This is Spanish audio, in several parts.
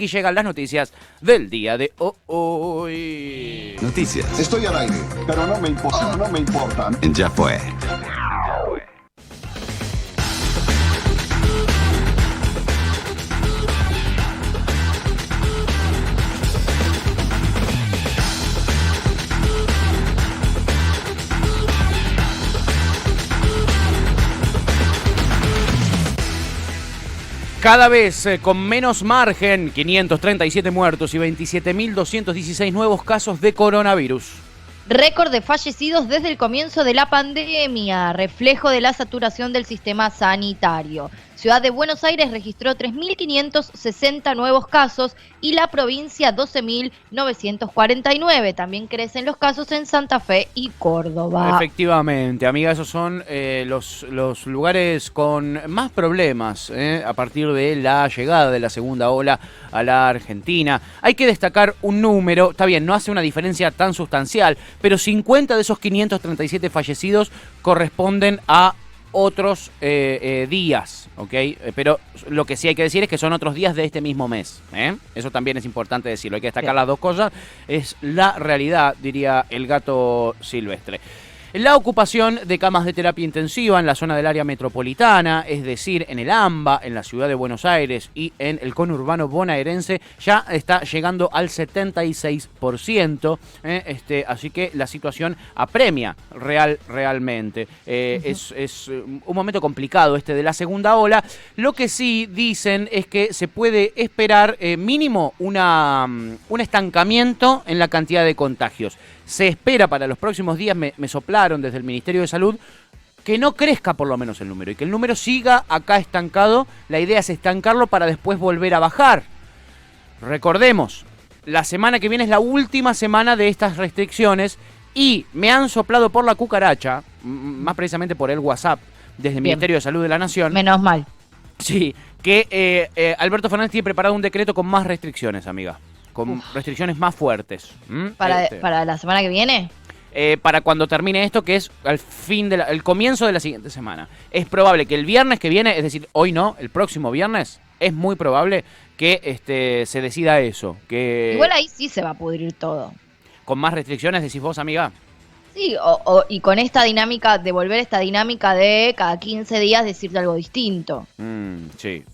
aquí llegan las noticias del día de hoy. Noticias. Estoy al aire, pero no me importa, no me importa. Ya fue. Cada vez con menos margen, 537 muertos y 27.216 nuevos casos de coronavirus. Récord de fallecidos desde el comienzo de la pandemia, reflejo de la saturación del sistema sanitario. Ciudad de Buenos Aires registró 3.560 nuevos casos y la provincia 12.949. También crecen los casos en Santa Fe y Córdoba. Efectivamente, amiga, esos son los lugares con más problemas a partir de la llegada de la segunda ola a la Argentina. Hay que destacar un número, está bien, no hace una diferencia tan sustancial, pero 50 de esos 537 fallecidos corresponden a otros días, ¿ok? Pero lo que sí hay que decir es que son otros días de este mismo mes, ¿eh? Eso también es importante decirlo. Hay que destacar las dos cosas. Es la realidad, diría el gato silvestre. La ocupación de camas de terapia intensiva en la zona del área metropolitana, es decir, en el AMBA, en la ciudad de Buenos Aires y en el conurbano bonaerense, ya está llegando al 76%. Así que la situación apremia realmente. Es un momento complicado este de la segunda ola. Lo que sí dicen es que se puede esperar mínimo un estancamiento en la cantidad de contagios. Se espera para los próximos días, me soplaron desde el Ministerio de Salud, que no crezca por lo menos el número y que el número siga acá estancado. La idea es estancarlo para después volver a bajar. Recordemos, la semana que viene es la última semana de estas restricciones y me han soplado por la cucaracha, más precisamente por el WhatsApp, desde el Ministerio de Salud de la Nación. Menos mal. Sí, que Alberto Fernández tiene preparado un decreto con más restricciones, amiga. Con restricciones más fuertes. ¿Para la semana que viene? Para cuando termine esto, que es el comienzo de la siguiente semana. Es probable que el viernes que viene, es decir, hoy no, el próximo viernes, es muy probable que se decida eso. Que igual ahí sí se va a pudrir todo. ¿Con más restricciones decís vos, amiga? Sí, y con esta dinámica, de volver esta dinámica de cada 15 días decirte algo distinto. Sí.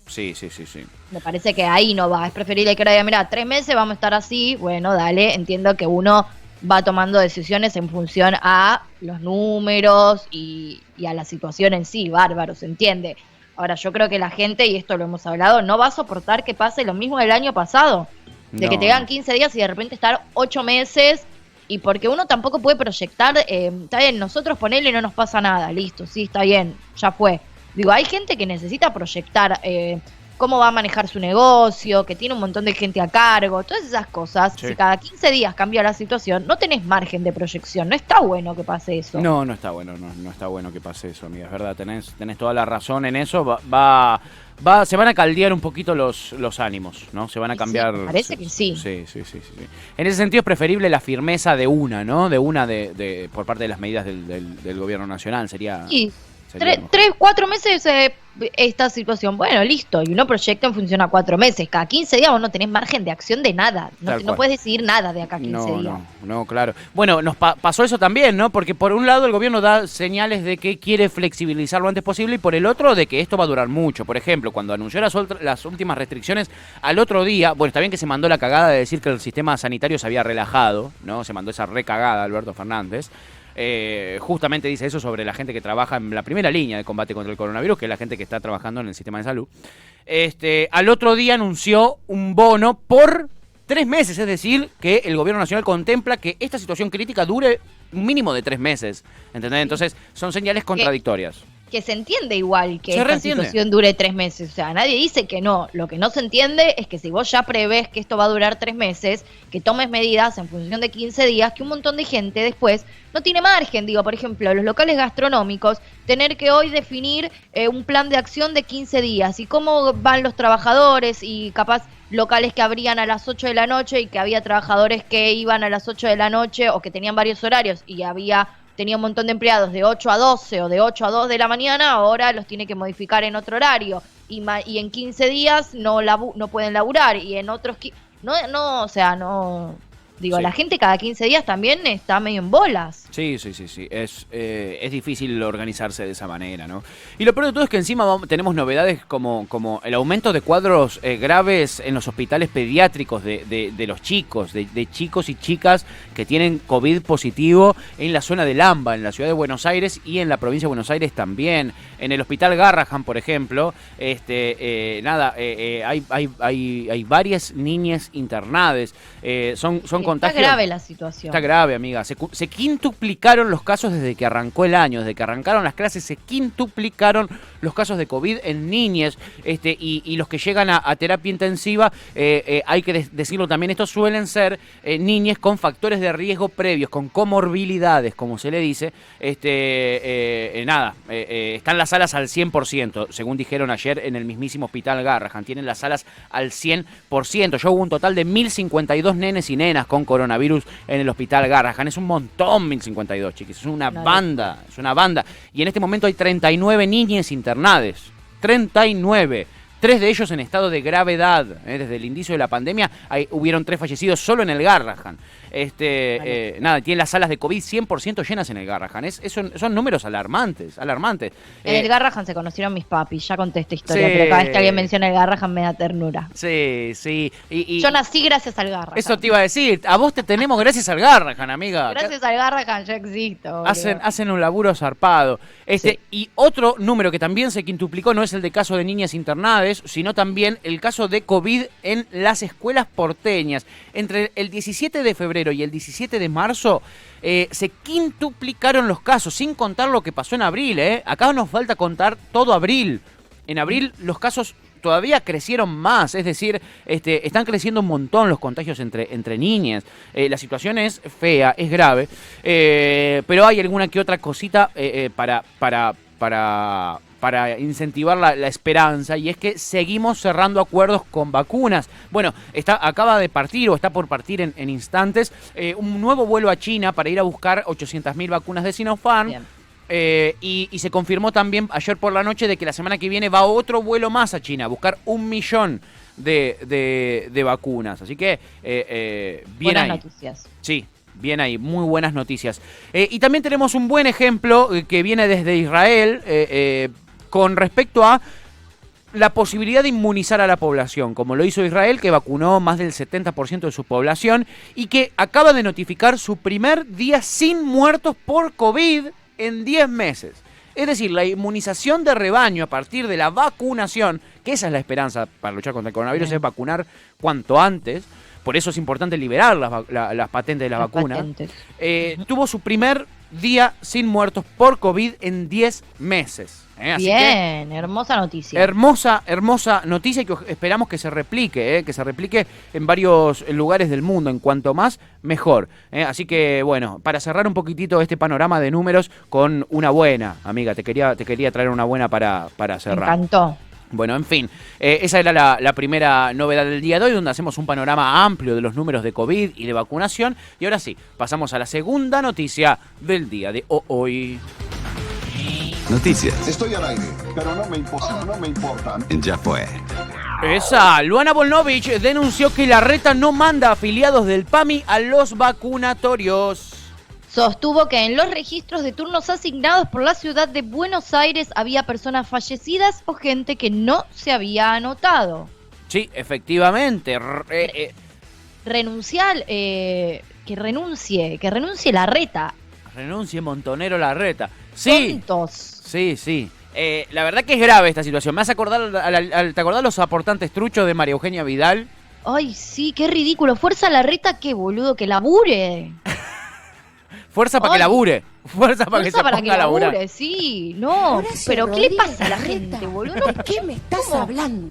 Me parece que ahí no va. Es preferible que ahora diga, mira, 3 meses vamos a estar así. Bueno, dale, entiendo que uno va tomando decisiones en función a los números y a la situación en sí, bárbaro, se entiende. Ahora, yo creo que la gente, y esto lo hemos hablado, no va a soportar que pase lo mismo del año pasado. De que te dan 15 días y de repente estar 8 meses... Y porque uno tampoco puede proyectar, está bien, nosotros ponele no nos pasa nada, listo, sí, está bien, ya fue. Digo, hay gente que necesita proyectar cómo va a manejar su negocio, que tiene un montón de gente a cargo, todas esas cosas. Sí. Si cada 15 días cambia la situación, no tenés margen de proyección, no está bueno que pase eso. No está bueno, no está bueno que pase eso, amiga, es verdad, tenés toda la razón en eso, se van a caldear un poquito los ánimos, ¿no? Se van a cambiar. Sí, parece que sí. Sí. En ese sentido es preferible la firmeza de una, ¿no? Por parte de las medidas del gobierno nacional, sería. Sí. 3, 4 meses esta situación, bueno, listo, y uno proyecta en función a 4 meses, cada 15 días vos no tenés margen de acción de nada, no puedes decidir nada de acá a 15 días. No, claro. Bueno, nos pasó eso también, ¿no? Porque por un lado el gobierno da señales de que quiere flexibilizar lo antes posible y por el otro de que esto va a durar mucho. Por ejemplo, cuando anunció las últimas restricciones, al otro día, bueno, está bien que se mandó la cagada de decir que el sistema sanitario se había relajado, ¿no? Se mandó esa recagada Alberto Fernández. Justamente dice eso sobre la gente que trabaja en la primera línea de combate contra el coronavirus, que es la gente que está trabajando en el sistema de salud. Al otro día anunció un bono por 3 meses, es decir, que el gobierno nacional contempla que esta situación crítica dure un mínimo de 3 meses, ¿entendés? Entonces son señales contradictorias. Que se entiende igual que esta situación dure 3 meses. O sea, nadie dice que no. Lo que no se entiende es que si vos ya prevés que esto va a durar 3 meses, que tomes medidas en función de 15 días, que un montón de gente después no tiene margen. Digo, por ejemplo, los locales gastronómicos, tener que hoy definir un plan de acción de 15 días y cómo van los trabajadores y capaz locales que abrían a las 8 de la noche y que había trabajadores que iban a las 8 de la noche o que tenían varios horarios y había tenía un montón de empleados de 8 a 12 o de 8 a 2 de la mañana, ahora los tiene que modificar en otro horario. Y en 15 días no pueden laburar. Y en otros... o sea, no... Digo, Sí. la gente cada 15 días también está medio en bolas. Sí. Es difícil organizarse de esa manera, ¿no? Y lo peor de todo es que encima tenemos novedades como el aumento de cuadros graves en los hospitales pediátricos de los chicos, de chicos y chicas que tienen COVID positivo en la zona del AMBA, en la ciudad de Buenos Aires y en la provincia de Buenos Aires también. En el hospital Garrahan, por ejemplo, hay varias niñas internadas. Son contagios. Está grave la situación. Está grave, amiga. Se quintuplicaron los casos desde que arrancó el año, desde que arrancaron las clases, se quintuplicaron los casos de COVID en niñas, y los que llegan a terapia intensiva, hay que decirlo también, estos suelen ser niñas con factores de riesgo previos, con comorbilidades, como se le dice. Están las salas al 100%, según dijeron ayer en el mismísimo hospital Garrahan. Tienen las salas al 100%. Ya hubo un total de 1.052 nenes y nenas con coronavirus en el hospital Garrahan. Es un montón, 1.052, chiquis. Es una banda. Y en este momento hay 39 niñas internadas. 39. 3 de ellos en estado de gravedad. Desde el inicio de la pandemia hubieron 3 fallecidos solo en el Garrahan. Tienen las salas de COVID 100% llenas en el Garrahan. Son números alarmantes. En el Garrahan se conocieron mis papis, ya conté esta historia, pero cada vez que alguien menciona el Garrahan me da ternura. Sí. Yo nací gracias al Garrahan. Eso te iba a decir. A vos te tenemos gracias al Garrahan, amiga. Gracias al Garrahan yo existo. Hacen un laburo zarpado. Sí. Y otro número que también se quintuplicó no es el de caso de niñas internadas, sino también el caso de COVID en las escuelas porteñas. Entre el 17 de febrero y el 17 de marzo se quintuplicaron los casos, sin contar lo que pasó en abril. Acá nos falta contar todo abril. En abril los casos todavía crecieron más, es decir, están creciendo un montón los contagios entre niñas. La situación es fea, es grave, pero hay alguna que otra cosita para incentivar la esperanza, y es que seguimos cerrando acuerdos con vacunas. Bueno, acaba de partir o está por partir en instantes un nuevo vuelo a China para ir a buscar 800.000 vacunas de Sinopharm. Y se confirmó también ayer por la noche de que la semana que viene va otro vuelo más a China a buscar 1 millón de vacunas. Así que bien buenas ahí. Noticias. Sí. Bien ahí, muy buenas noticias. Y también tenemos un buen ejemplo que viene desde Israel con respecto a la posibilidad de inmunizar a la población, como lo hizo Israel, que vacunó más del 70% de su población y que acaba de notificar su primer día sin muertos por COVID en 10 meses. Es decir, la inmunización de rebaño a partir de la vacunación, que esa es la esperanza para luchar contra el coronavirus, es vacunar cuanto antes. Por eso es importante liberar las patentes de la vacuna. Tuvo su primer día sin muertos por COVID en 10 meses. Así bien, hermosa noticia. Hermosa noticia, que esperamos que se replique en varios lugares del mundo. En cuanto más, mejor. Así que, bueno, para cerrar un poquitito este panorama de números con una buena, amiga, te quería traer una buena para cerrar. Me encantó. Bueno, en fin, esa era la primera novedad del día de hoy, donde hacemos un panorama amplio de los números de COVID y de vacunación. Y ahora sí, pasamos a la segunda noticia del día de hoy. Noticias. Estoy al aire, pero no me importan. Ya fue. Luana Volnovich denunció que Larreta no manda afiliados del PAMI a los vacunatorios. Sostuvo que en los registros de turnos asignados por la ciudad de Buenos Aires había personas fallecidas o gente que no se había anotado. Sí, efectivamente. Que renuncie Larreta. Renuncie Montonero Larreta. Sí. Tontos. Sí. La verdad que es grave esta situación. Me hace acordar, ¿te acordás los aportantes truchos de María Eugenia Vidal? Ay, sí, qué ridículo. Fuerza Larreta, qué boludo, que labure. Fuerza para que labure. Fuerza para que se ponga a laburar. Labure, sí. No, Horacio pero ¿qué Rodríguez le pasa a la Larreta? gente, boludo? ¿De qué me estás hablando?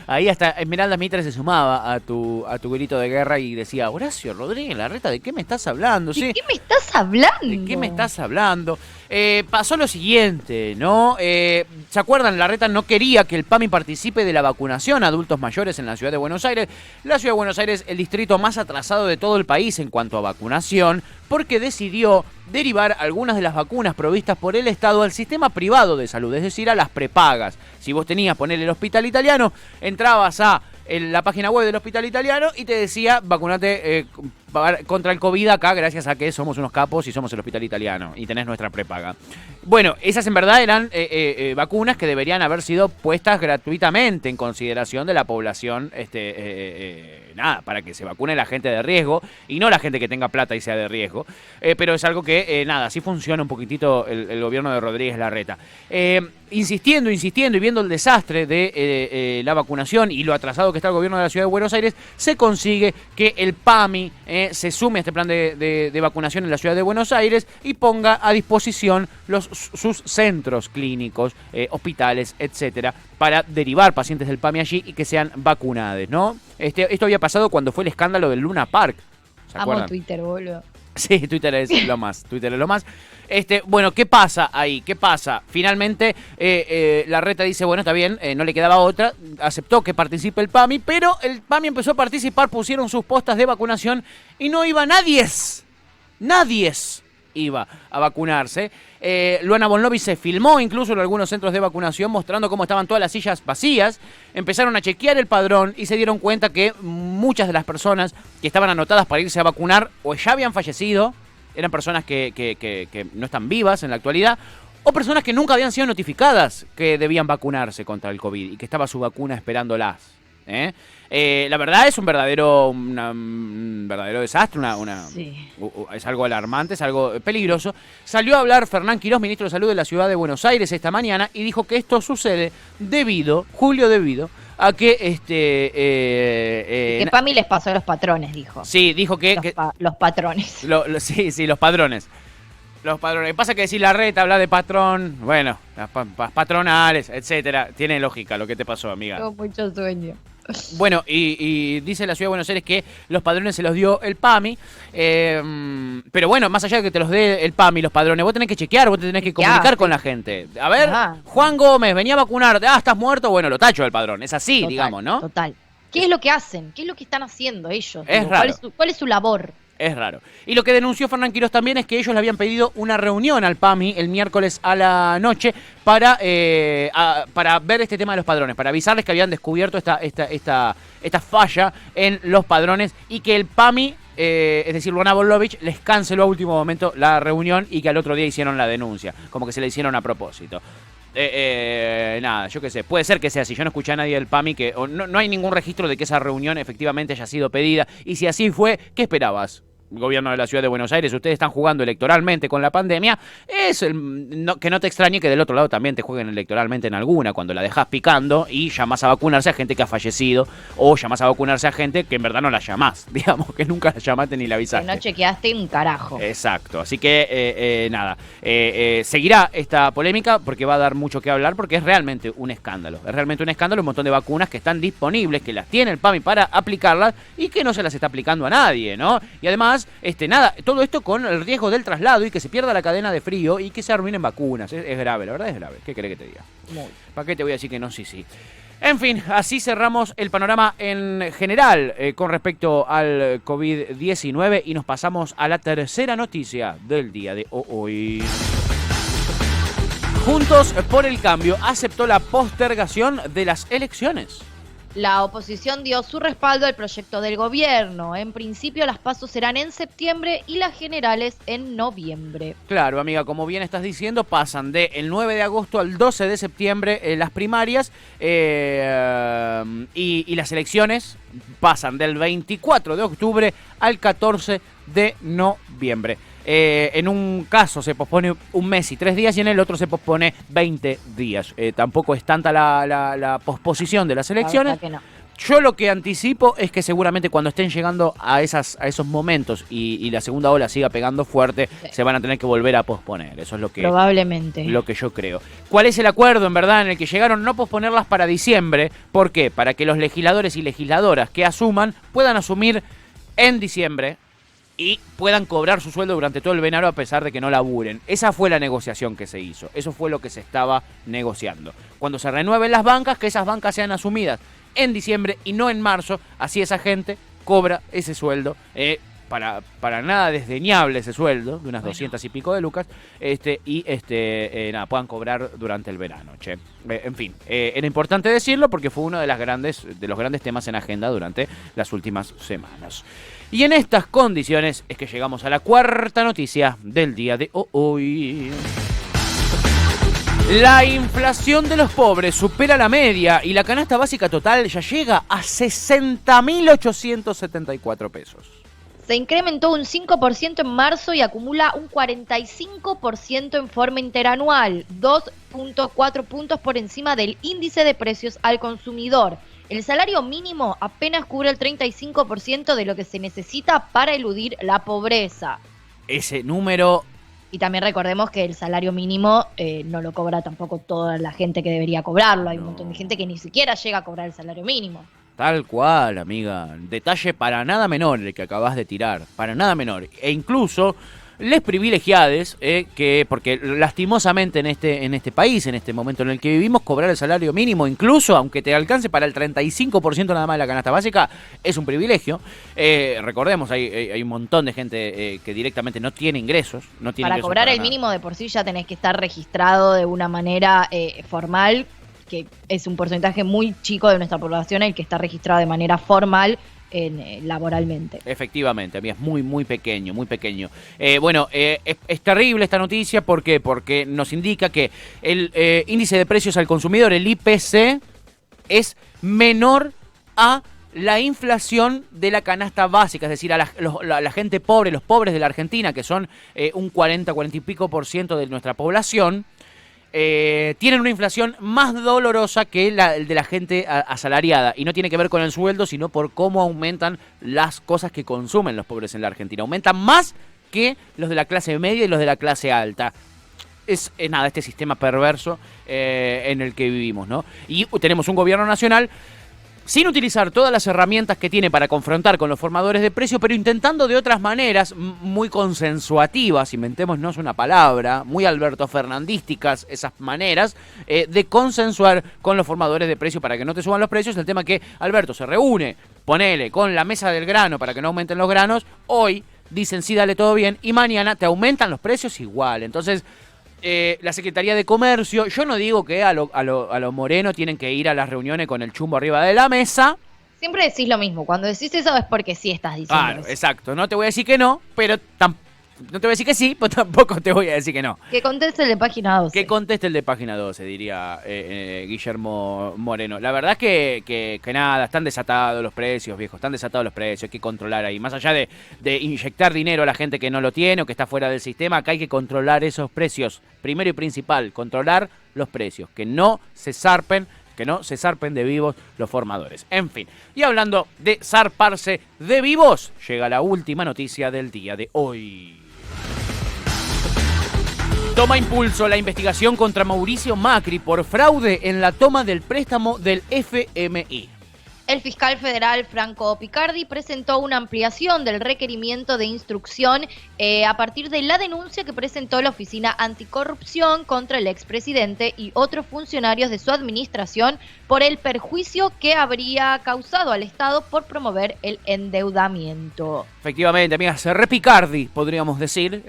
Ahí hasta Esmeralda Mitre se sumaba a tu grito de guerra y decía: Horacio Rodríguez Larreta, ¿de qué me estás hablando? ¿De qué me estás hablando? ¿De qué me estás hablando? Pasó lo siguiente, ¿no? ¿Se acuerdan? Larreta no quería que el PAMI participe de la vacunación a adultos mayores en la ciudad de Buenos Aires. La ciudad de Buenos Aires, el distrito más atrasado de todo el país en cuanto a vacunación, porque decidió derivar algunas de las vacunas provistas por el Estado al sistema privado de salud, es decir, a las prepagas. Si vos tenías, poner el Hospital Italiano, entrabas a la página web del Hospital Italiano y te decía, vacunate contra el COVID acá, gracias a que somos unos capos y somos el Hospital Italiano y tenés nuestra prepaga. Bueno, esas en verdad eran vacunas que deberían haber sido puestas gratuitamente en consideración de la población, nada, para que se vacune la gente de riesgo y no la gente que tenga plata y sea de riesgo. Pero es algo que, nada, así funciona un poquitito el gobierno de Rodríguez Larreta. Insistiendo y viendo el desastre de la vacunación y lo atrasado que está el gobierno de la Ciudad de Buenos Aires, se consigue que el PAMI se sume a este plan de vacunación en la Ciudad de Buenos Aires y ponga a disposición sus centros clínicos, hospitales, etcétera, para derivar pacientes del PAMI allí y que sean vacunados, ¿no? Esto había pasado cuando fue el escándalo del Luna Park. ¿Se acuerdan? Amo Twitter, boludo. Sí, Twitter es lo más. Bueno, ¿qué pasa ahí? ¿Qué pasa? Finalmente, Larreta dice, bueno, está bien, no le quedaba otra, aceptó que participe el PAMI, pero el PAMI empezó a participar, pusieron sus postas de vacunación y no iba nadie iba a vacunarse. Luana Bonlovi se filmó incluso en algunos centros de vacunación mostrando cómo estaban todas las sillas vacías. Empezaron a chequear el padrón y se dieron cuenta que muchas de las personas que estaban anotadas para irse a vacunar o ya habían fallecido, eran personas que no están vivas en la actualidad, o personas que nunca habían sido notificadas que debían vacunarse contra el COVID y que estaba su vacuna esperándolas. La verdad es un verdadero desastre, Sí. Es algo alarmante, es algo peligroso. Salió a hablar Fernán Quirós, ministro de Salud de la Ciudad de Buenos Aires, esta mañana y dijo que esto sucede debido a que Que PAMI les pasó a los patrones, dijo. Sí, dijo Los patrones. Sí, los padrones. Los padrones. Pasa que decir Larreta, habla de patrón, bueno, las patronales, etcétera. Tiene lógica lo que te pasó, amiga. Tengo mucho sueño. Bueno, y dice la Ciudad de Buenos Aires que los padrones se los dio el PAMI, pero bueno, más allá de que te los dé el PAMI, los padrones, vos tenés que chequear, vos tenés que comunicar con la gente. A ver, Juan Gómez, venía a vacunar, estás muerto, bueno, lo tacho del padrón, es así, Total, digamos, ¿no? Total. ¿Qué es lo que hacen? ¿Qué es lo que están haciendo ellos? Es raro. ¿Cuál es su labor? Es raro. Y lo que denunció Fernán Quirós también es que ellos le habían pedido una reunión al PAMI el miércoles a la noche para ver este tema de los padrones, para avisarles que habían descubierto esta falla en los padrones y que el PAMI, es decir, Luana Bonlovich, les canceló a último momento la reunión y que al otro día hicieron la denuncia, como que se la hicieron a propósito. Nada, yo qué sé, puede ser que sea así. Yo no escuché a nadie del PAMI no hay ningún registro de que esa reunión efectivamente haya sido pedida. Y si así fue, ¿qué esperabas? Gobierno de la Ciudad de Buenos Aires, ustedes están jugando electoralmente con la pandemia, que no te extrañe que del otro lado también te jueguen electoralmente en alguna, cuando la dejas picando y llamás a vacunarse a gente que ha fallecido, o llamás a vacunarse a gente que en verdad no la llamás, digamos, que nunca la llamaste ni la avisaste. Que no chequeaste un carajo. Exacto, así que nada, seguirá esta polémica porque va a dar mucho que hablar, porque es realmente un escándalo, un montón de vacunas que están disponibles, que las tiene el PAMI para aplicarlas y que no se las está aplicando a nadie, ¿no? Y además, nada, todo esto con el riesgo del traslado y que se pierda la cadena de frío y que se arruinen vacunas. Es grave, la verdad es grave. ¿Qué querés que te diga? ¿Para qué te voy a decir que no? Sí. En fin, así cerramos el panorama en general con respecto al COVID-19 y nos pasamos a la tercera noticia del día de hoy. Juntos por el Cambio aceptó la postergación de las elecciones. La oposición dio su respaldo al proyecto del gobierno. En principio las PASO serán en septiembre y las generales en noviembre. Claro, amiga, como bien estás diciendo, pasan del 9 de agosto al 12 de septiembre las primarias y las elecciones pasan del 24 de octubre al 14 de noviembre. En un caso se pospone un mes y 3 días y en el otro se pospone 20 días. Tampoco es tanta la posposición de las elecciones. Que no. Yo lo que anticipo es que seguramente cuando estén llegando a esos momentos y la segunda ola siga pegando fuerte, se van a tener que volver a posponer. Eso es probablemente lo que yo creo. ¿Cuál es el acuerdo, en verdad, en el que llegaron? No posponerlas para diciembre. ¿Por qué? Para que los legisladores y legisladoras que asuman puedan asumir en diciembre y puedan cobrar su sueldo durante todo el verano a pesar de que no laburen. Esa fue la negociación que se hizo. Eso fue lo que se estaba negociando. Cuando se renueven las bancas, que esas bancas sean asumidas en diciembre y no en marzo. Así esa gente cobra ese sueldo para nada desdeñable ese sueldo, de unas 200 y pico de lucas, puedan cobrar durante el verano, che. En fin, era importante decirlo porque fue uno de los grandes temas en agenda durante las últimas semanas. Y en estas condiciones es que llegamos a la cuarta noticia del día de hoy. La inflación de los pobres supera la media y la canasta básica total ya llega a 60.874 pesos. Se incrementó un 5% en marzo y acumula un 45% en forma interanual, 2.4 puntos por encima del índice de precios al consumidor. El salario mínimo apenas cubre el 35% de lo que se necesita para eludir la pobreza. Ese número... Y también recordemos que el salario mínimo no lo cobra tampoco toda la gente que debería cobrarlo. Hay un montón de gente que ni siquiera llega a cobrar el salario mínimo. Tal cual, amiga. Detalle para nada menor el que acabas de tirar. Para nada menor. E incluso les privilegiades, porque lastimosamente en este país, en este momento en el que vivimos, cobrar el salario mínimo, incluso aunque te alcance para el 35% nada más de la canasta básica, es un privilegio. Recordemos, hay un montón de gente que directamente no tiene ingresos. Para cobrar el mínimo de por sí ya tenés que estar registrado de una manera formal, que es un porcentaje muy chico de nuestra población el que está registrado de manera formal laboralmente. Efectivamente, a mí es muy, muy pequeño, muy pequeño. Es terrible esta noticia, ¿por qué? Porque nos indica que el índice de precios al consumidor, el IPC, es menor a la inflación de la canasta básica, es decir, a la gente pobre, los pobres de la Argentina, que son un 40 y pico % de nuestra población, tienen una inflación más dolorosa que la de la gente asalariada. Y no tiene que ver con el sueldo, sino por cómo aumentan las cosas que consumen los pobres en la Argentina. Aumentan más que los de la clase media y los de la clase alta. Es este sistema perverso en el que vivimos, ¿no? Y tenemos un gobierno nacional sin utilizar todas las herramientas que tiene para confrontar con los formadores de precios, pero intentando de otras maneras muy consensuativas, inventémonos una palabra, muy Alberto Fernandísticas esas maneras de consensuar con los formadores de precios para que no te suban los precios. El tema que Alberto se reúne, ponele, con la mesa del grano para que no aumenten los granos, hoy dicen sí, dale todo bien, y mañana te aumentan los precios igual. Entonces... la Secretaría de Comercio, yo no digo que a lo Moreno tienen que ir a las reuniones con el chumbo arriba de la mesa. Siempre decís lo mismo, cuando decís eso es porque sí estás diciendo Claro, eso. exacto, no te voy a decir que no, pero no te voy a decir que sí, pero tampoco te voy a decir que no. Que conteste el de página 12. Que conteste el de página 12, diría Guillermo Moreno. La verdad es que nada, están desatados los precios, viejo, están desatados los precios, hay que controlar ahí. Más allá de inyectar dinero a la gente que no lo tiene o que está fuera del sistema, acá hay que controlar esos precios. Primero y principal, controlar los precios, que no se zarpen de vivos los formadores. En fin, y hablando de zarparse de vivos, llega la última noticia del día de hoy. Toma impulso la investigación contra Mauricio Macri por fraude en la toma del préstamo del FMI. El fiscal federal Franco Picardi presentó una ampliación del requerimiento de instrucción a partir de la denuncia que presentó la Oficina Anticorrupción contra el expresidente y otros funcionarios de su administración por el perjuicio que habría causado al Estado por promover el endeudamiento. Efectivamente, amigas, Picardi, podríamos decir,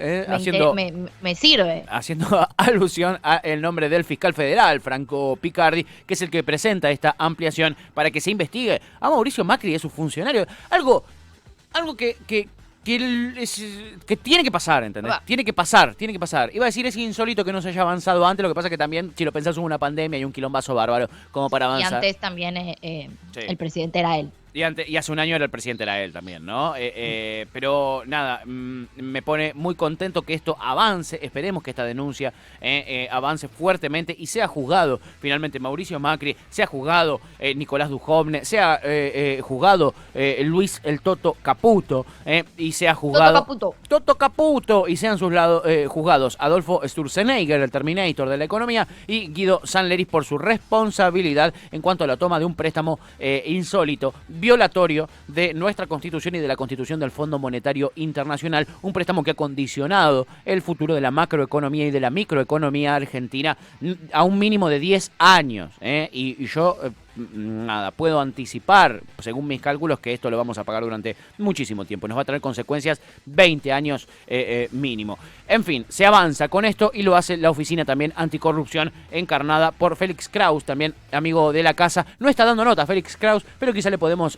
me sirve. Haciendo alusión al nombre del fiscal federal, Franco Picardi, que es el que presenta esta ampliación para que se investigue a Mauricio Macri y a sus funcionarios. Algo que tiene que pasar, ¿entendés? Tiene que pasar. Iba a decir, es insólito que no se haya avanzado antes, lo que pasa que también, si lo pensás, hubo una pandemia y un quilombazo bárbaro como para avanzar. Y antes también el presidente era él. Y hace un año era el presidente, era él también, ¿no? Pero nada, me pone muy contento que esto avance. Esperemos que esta denuncia avance fuertemente y sea juzgado finalmente Mauricio Macri, sea juzgado Nicolás Dujovne, sea juzgado Luis el Toto Caputo, y sea juzgado Toto Caputo, y sean juzgados Adolfo Sturzenegger, el Terminator de la economía, y Guido Sanleris por su responsabilidad en cuanto a la toma de un préstamo insólito, violatorio de nuestra Constitución y de la Constitución del Fondo Monetario Internacional, un préstamo que ha condicionado el futuro de la macroeconomía y de la microeconomía argentina a un mínimo de 10 años. Y yo nada, puedo anticipar, según mis cálculos, que esto lo vamos a pagar durante muchísimo tiempo. Nos va a traer consecuencias 20 años mínimo. En fin, se avanza con esto y lo hace la Oficina también Anticorrupción, encarnada por Félix Kraus, también amigo de la casa. No está dando nota Félix Kraus, pero quizá le podemos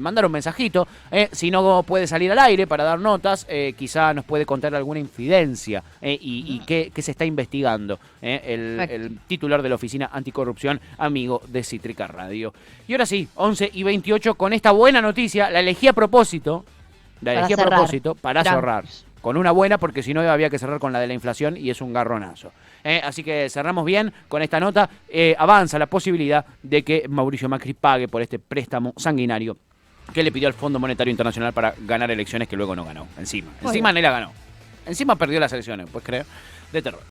mandar un mensajito. Si no puede salir al aire para dar notas, quizá nos puede contar alguna infidencia y qué se está investigando. El titular de la Oficina Anticorrupción, amigo de Cítrica Radio. Y ahora sí, 11:28, con esta buena noticia, la elegí a propósito. Para cerrar. Con una buena, porque si no había que cerrar con la de la inflación y es un garronazo. Así que cerramos bien con esta nota. Avanza la posibilidad de que Mauricio Macri pague por este préstamo sanguinario que le pidió al Fondo Monetario Internacional para ganar elecciones que luego no ganó. Encima no la ganó. Encima perdió las elecciones, pues creo. De terror.